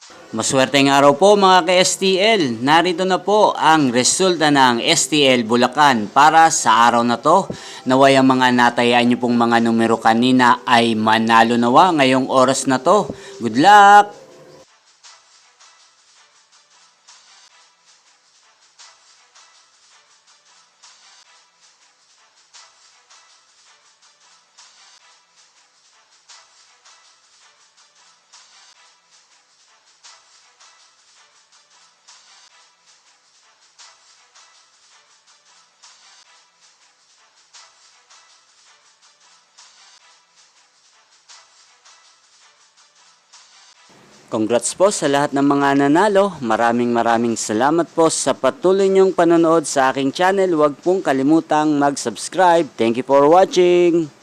Maswerteng araw po mga ka-STL. Narito na po ang resulta ng STL Bulacan para sa araw na to. Naway ang mga natayaan nyo pong mga numero kanina ay manalo nawa ngayong oras na to. Good luck! Congrats po sa lahat ng mga nanalo. Maraming salamat po sa patuloy niyong panonood sa aking channel. Huwag pong kalimutang mag-subscribe. Thank you for watching!